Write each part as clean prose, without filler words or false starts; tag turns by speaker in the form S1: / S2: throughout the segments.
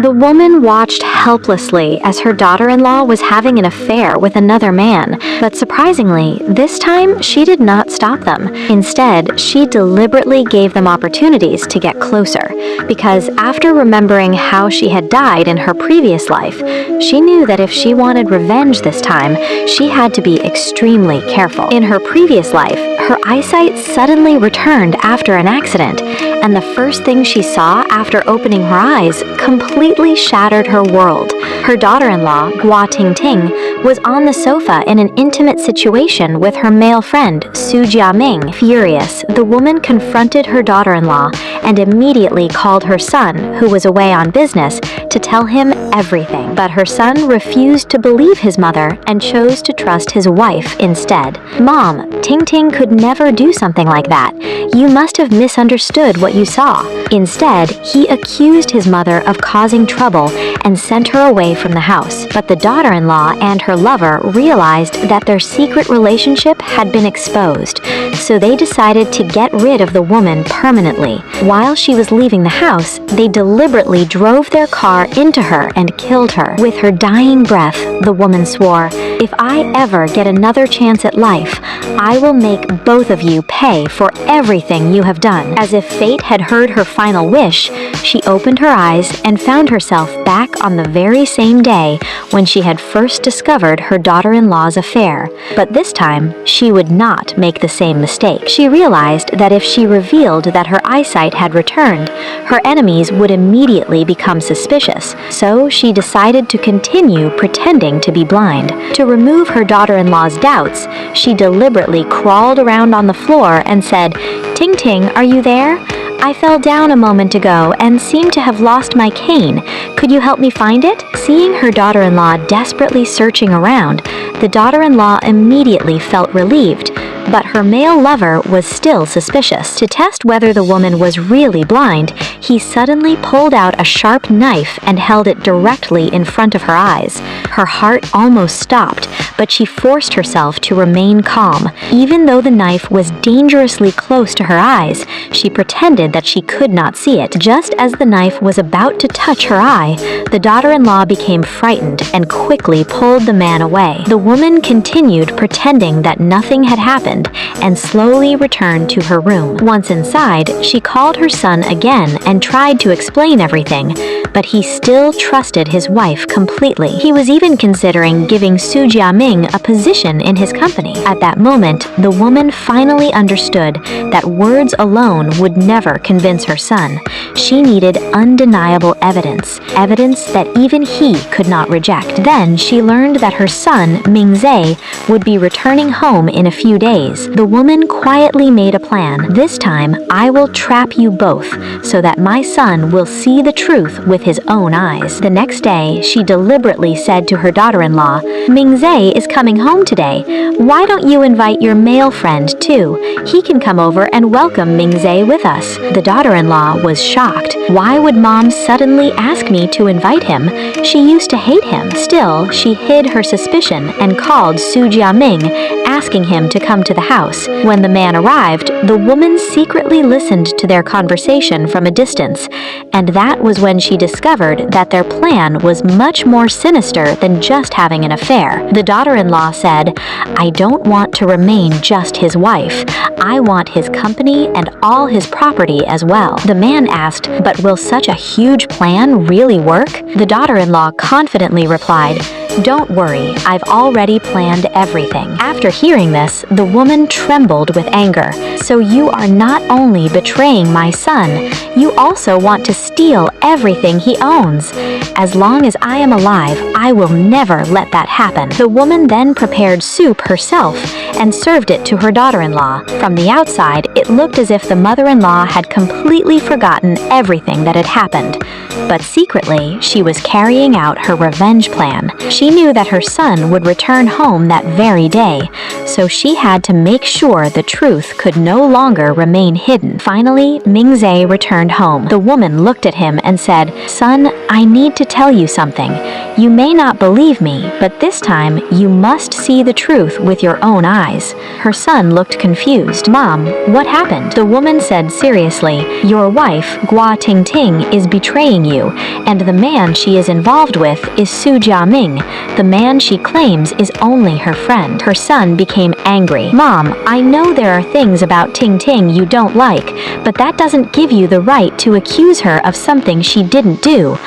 S1: The woman watched helplessly as her daughter-in-law was having an affair with another man, but surprisingly, this time she did not stop them. Instead, she deliberately gave them opportunities to get closer, because after remembering how she had died in her previous life, she knew that if she wanted revenge this time, she had to be extremely careful. In her previous life, her eyesight suddenly returned after an accident, and the first thing she saw after opening her eyes completely shattered her world. Her daughter-in-law, Gua Tingting, was on the sofa in an intimate situation with her male friend, Su Jiaming. Furious, the woman confronted her daughter-in-law and immediately called her son, who was away on business, to tell him everything. But her son refused to believe his mother and chose to trust his wife instead. "Mom, Tingting could never do something like that. You must have misunderstood what you saw." Instead, he accused his mother of causing trouble and sent her away from the house. But the daughter-in-law and her lover realized that their secret relationship had been exposed, so they decided to get rid of the woman permanently. While she was leaving the house, they deliberately drove their car into her and killed her. With her dying breath, the woman swore, "If I ever get another chance at life, I will make both of you pay for everything you have done." As if fate had heard her final wish, she opened her eyes and found herself back on the very same day when she had first discovered her daughter-in-law's affair. But this time, she would not make the same mistake. She realized that if she revealed that her eyesight had returned, her enemies would immediately become suspicious, so she decided to continue pretending to be blind. To remove her daughter-in-law's doubts, she deliberately crawled around on the floor and said, "Tingting, are you there? I fell down a moment ago and seem to have lost my cane. Could you help me find it?" Seeing her daughter-in-law desperately searching around, the daughter-in-law immediately felt relieved, but her male lover was still suspicious. To test whether the woman was really blind, he suddenly pulled out a sharp knife and held it directly in front of her eyes. Her heart almost stopped, but she forced herself to remain calm. Even though the knife was dangerously close to her eyes, she pretended that she could not see it. Just as the knife was about to touch her eye, the daughter-in-law became frightened and quickly pulled the man away. The woman continued pretending that nothing had happened and slowly returned to her room. Once inside, she called her son again and tried to explain everything, but he still trusted his wife completely. He was even considering giving Su Jiaming a position in his company. At that moment, the woman finally understood that words alone would never convince her son. She needed undeniable evidence that even he could not reject. Then she learned that her son, Mingze, would be returning home in a few days. The woman quietly made a plan. "This time, I will trap you both so that my son will see the truth with his own eyes." The next day, she deliberately said to her daughter-in-law, "Mingze is coming home today. Why don't you invite your male friend too? He can come over and welcome Mingze with us." The daughter-in-law was shocked. Why would mom suddenly ask me to invite him? She used to hate him. Still, she hid her suspicion and called Su Jiaming, asking him to come to the house. When the man arrived, the woman secretly listened to their conversation from a distance, and that was when she discovered that their plan was much more sinister than just having an affair. The daughter-in-law said, "I don't want to remain just his wife. I want his company and all his property as well." The man asked, "But will such a huge plan really work?" The daughter-in-law confidently replied, "Don't worry, I've already planned everything." After hearing this, the woman trembled with anger. "So you are not only betraying my son, you also want to steal everything he owns. As long as I am alive, I will never let that happen." The woman then prepared soup herself and served it to her daughter-in-law. From the outside, it looked as if the mother-in-law had completely forgotten everything that had happened. But secretly, she was carrying out her revenge plan. She knew that her son would return home that very day, so she had to make sure the truth could no longer remain hidden. Finally, Mingze returned home. The woman looked at him and said, "Son, I need to tell you something. You may not believe me, but this time you must see the truth with your own eyes." Her son looked confused. "Mom, what happened?" The woman said seriously, "Your wife, Gua Tingting, is betraying you, and the man she is involved with is Su Jiaming, the man she claims is only her friend." Her son became angry. "Mom, I know there are things about Ting Ting you don't like, but that doesn't give you the right to accuse her of something she didn't do.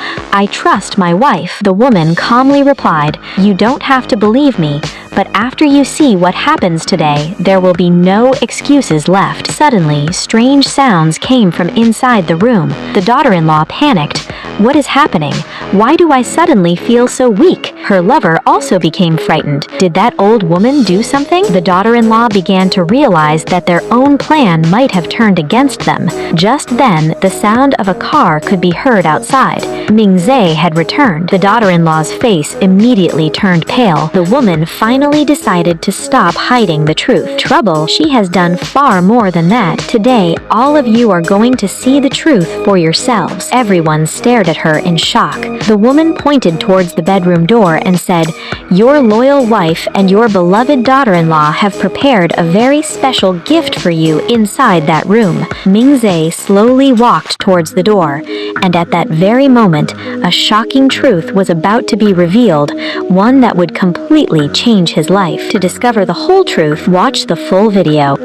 S1: I trust my wife." The woman calmly replied, "You don't have to believe me, but after you see what happens today, there will be no excuses left." Suddenly, strange sounds came from inside the room. The daughter-in-law panicked. "What is happening? Why do I suddenly feel so weak?" Her lover also became frightened. Did that old woman do something? The daughter-in-law began to realize that their own plan might have turned against them. Just then, the sound of a car could be heard outside. Mingze had returned. The daughter-in-law's face immediately turned pale. The woman finally decided to stop hiding the truth. "Trouble, she has done far more than that. Today, all of you are going to see the truth for yourselves." Everyone stared at her in shock. The woman pointed towards the bedroom door and said, "Your loyal wife and your beloved daughter-in-law have prepared a very special gift for you inside that room." Mingze slowly walked towards the door, and at that very moment, a shocking truth was about to be revealed, one that would completely change his life. To discover the whole truth, watch the full video.